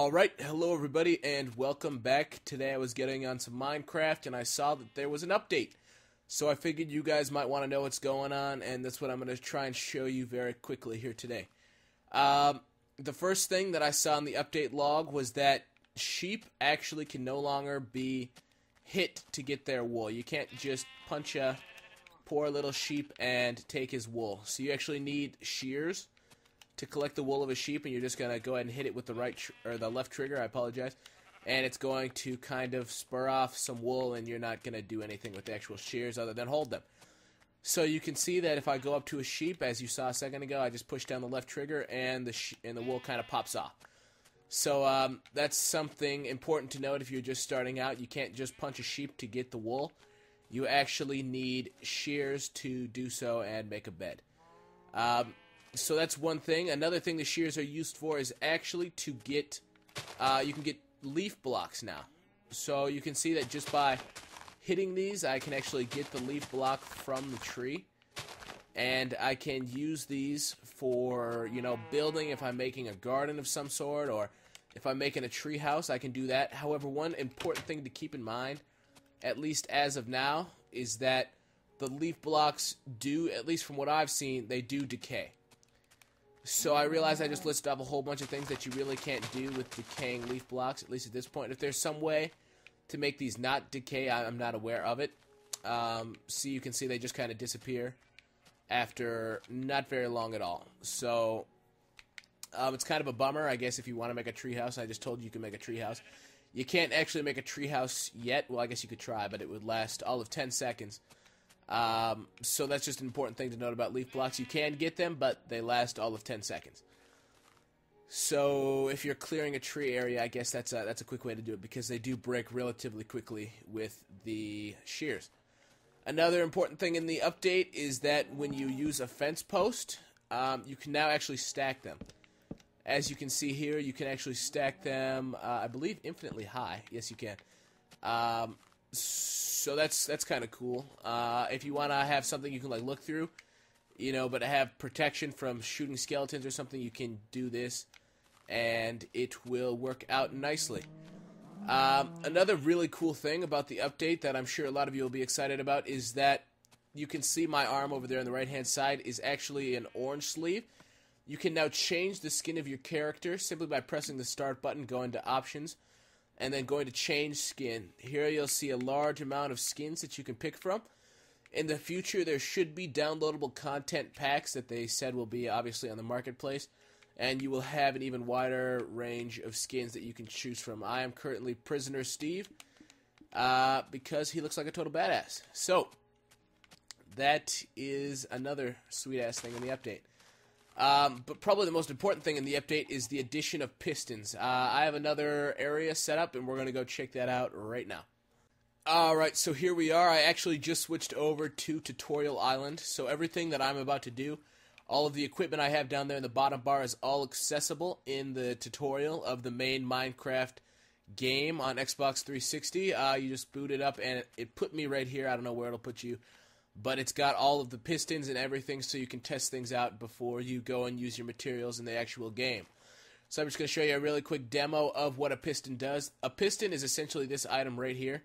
Alright, hello everybody and welcome back. Today I was getting on some Minecraft and I saw that there was an update. So I figured you guys might want to know what's going on, and that's what I'm going to try and show you very quickly here today. The first thing that I saw in the update log was that sheep actually can no longer be hit to get their wool. You can't just punch a poor little sheep and take his wool. So you actually need shears to collect the wool of a sheep, and you're just gonna go ahead and hit it with the right or the left trigger. I apologize, and it's going to kind of spur off some wool, and you're not gonna do anything with the actual shears other than hold them. So you can see that if I go up to a sheep, as you saw a second ago, I just push down the left trigger, and the wool kind of pops off. So that's something important to note if you're just starting out. You can't just punch a sheep to get the wool. You actually need shears to do so and make a bed. So that's one thing. Another thing the shears are used for is actually to get, you can get leaf blocks now. So you can see that just by hitting these, I can actually get the leaf block from the tree. And I can use these for, you know, building if I'm making a garden of some sort, or if I'm making a tree house, I can do that. However, one important thing to keep in mind, at least as of now, is that the leaf blocks do, at least from what I've seen, they do decay. So I realize I just listed off a whole bunch of things that you really can't do with decaying leaf blocks, at least at this point. If there's some way to make these not decay, I'm not aware of it. So you can see they just kind of disappear after not very long at all. So it's kind of a bummer, I guess, if you want to make a treehouse. I just told you can make a treehouse. You can't actually make a treehouse yet. Well, I guess you could try, but it would last all of 10 seconds. So that's just an important thing to note about leaf blocks. You can get them, but they last all of 10 seconds. So if you're clearing a tree area, I guess that's a quick way to do it, because they do break relatively quickly with the shears. Another important thing in the update is that when you use a fence post, you can now actually stack them. As you can see here, you can actually stack them, I believe, infinitely high. Yes, you can. So that's kind of cool. If you want to have something you can like look through, you know, but have protection from shooting skeletons or something, you can do this, and it will work out nicely. Another really cool thing about the update that I'm sure a lot of you will be excited about is that you can see my arm over there on the right hand side is actually an orange sleeve. You can now change the skin of your character simply by pressing the start button, going to options, and then going to change skin. Here you'll see a large amount of skins that you can pick from. In the future, there should be downloadable content packs that they said will be obviously on the marketplace, and you will have an even wider range of skins that you can choose from. I am currently Prisoner Steve because he looks like a total badass. So that is another sweet-ass thing in the update. But probably the most important thing in the update is the addition of pistons. I have another area set up, and we're going to go check that out right now. Alright, so here we are. I actually just switched over to Tutorial Island, so everything that I'm about to do, all of the equipment I have down there in the bottom bar is all accessible in the tutorial of the main Minecraft game on Xbox 360. You just boot it up, and it put me right here. I don't know where it'll put you. But it's got all of the pistons and everything, so you can test things out before you go and use your materials in the actual game. So I'm just going to show you a really quick demo of what a piston does. A piston is essentially this item right here.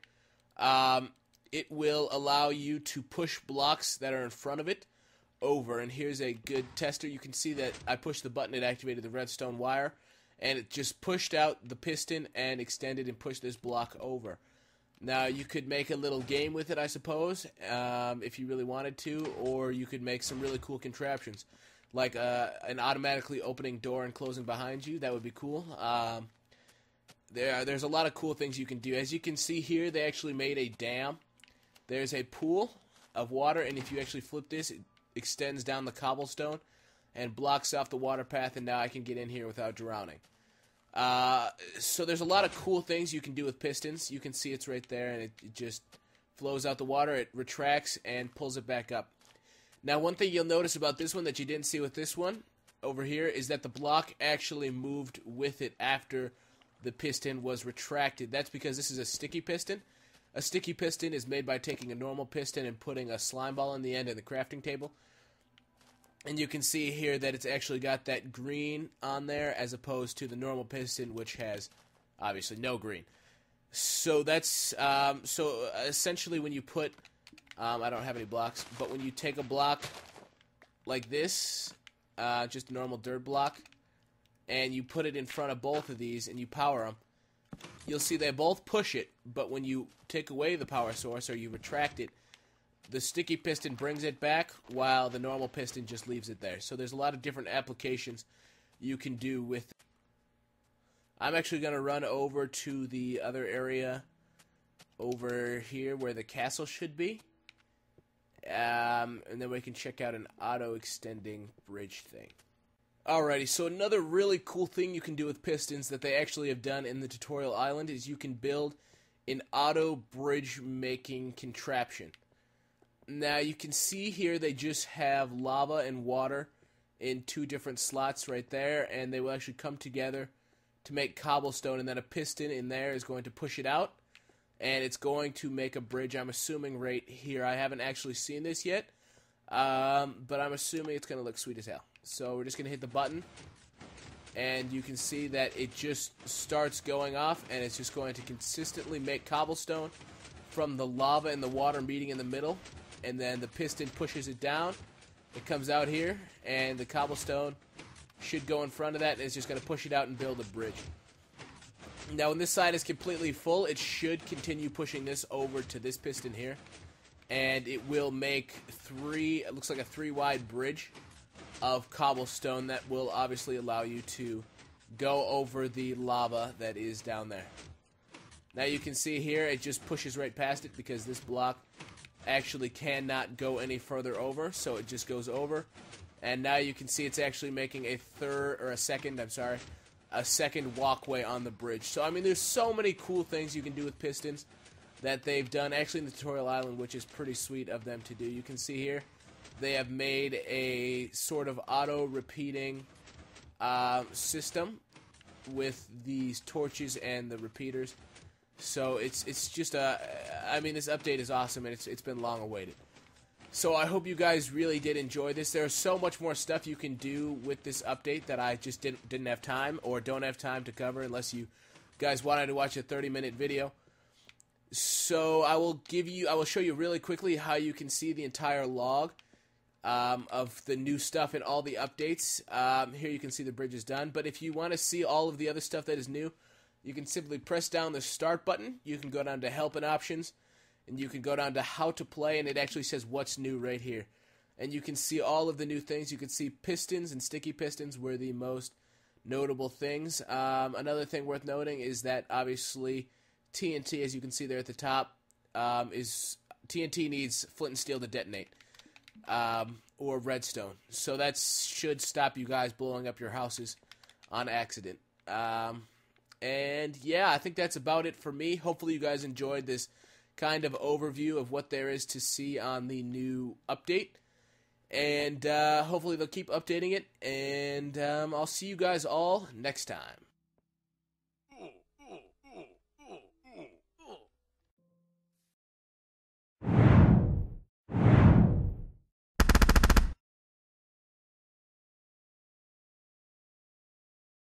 It will allow you to push blocks that are in front of it over. And here's a good tester. You can see that I pushed the button, it activated the redstone wire, and it just pushed out the piston and extended and pushed this block over. Now, you could make a little game with it, I suppose, if you really wanted to, or you could make some really cool contraptions, like an automatically opening door and closing behind you. That would be cool. There's a lot of cool things you can do. As you can see here, they actually made a dam. There's a pool of water, and if you actually flip this, it extends down the cobblestone and blocks off the water path, and now I can get in here without drowning. So there's a lot of cool things you can do with pistons. You can see it's right there, and it just flows out the water. It retracts and pulls it back up. Now, one thing you'll notice about this one that you didn't see with this one over here is that the block actually moved with it after the piston was retracted. That's because this is a sticky piston. A sticky piston is made by taking a normal piston and putting a slime ball in the end of the crafting table. And you can see here that it's actually got that green on there as opposed to the normal piston, which has obviously no green. So that's so essentially when you put I don't have any blocks, but when you take a block like this, just a normal dirt block, and you put it in front of both of these and you power them, you'll see they both push it, but when you take away the power source or you retract it, the sticky piston brings it back while the normal piston just leaves it there. So there's a lot of different applications you can do with it. I'm actually going to run over to the other area over here where the castle should be. And then we can check out an auto-extending bridge thing. Alrighty, so another really cool thing you can do with pistons that they actually have done in the tutorial island is you can build an auto bridge making contraption. Now you can see here they just have lava and water in two different slots right there, and they will actually come together to make cobblestone, and then a piston in there is going to push it out, and it's going to make a bridge, I'm assuming, right here. I haven't actually seen this yet, but I'm assuming it's going to look sweet as hell. So we're just going to hit the button, and you can see that it just starts going off, and it's just going to consistently make cobblestone from the lava and the water meeting in the middle, and then the piston pushes it down. It comes out here, and the cobblestone should go in front of that, and it's just going to push it out and build a bridge. Now, when this side is completely full, it should continue pushing this over to this piston here, and it will make it looks like a 3-wide bridge of cobblestone that will obviously allow you to go over the lava that is down there. Now you can see here it just pushes right past it because this block actually cannot go any further over, so it just goes over. And now you can see it's actually making a second walkway on the bridge. So I mean, there's so many cool things you can do with pistons that they've done actually in the tutorial island, which is pretty sweet of them to do. You can see here they have made a sort of auto repeating system with these torches and the repeaters. So it's just I mean, this update is awesome, and it's been long awaited. So I hope you guys really did enjoy this. There's so much more stuff you can do with this update that I just didn't have time or don't have time to cover unless you guys wanted to watch a 30-minute video. So I will show you really quickly how you can see the entire log of the new stuff and all the updates. Here you can see the bridge is done, but if you want to see all of the other stuff that is new, you can simply press down the start button. You can go down to help and options, and you can go down to how to play, and it actually says what's new right here. And you can see all of the new things. You can see pistons and sticky pistons were the most notable things. Another thing worth noting is that obviously TNT, as you can see there at the top, TNT needs flint and steel to detonate, or redstone. So that should stop you guys blowing up your houses on accident. And yeah, I think that's about it for me. Hopefully you guys enjoyed this kind of overview of what there is to see on the new update. And hopefully they'll keep updating it. And I'll see you guys all next time.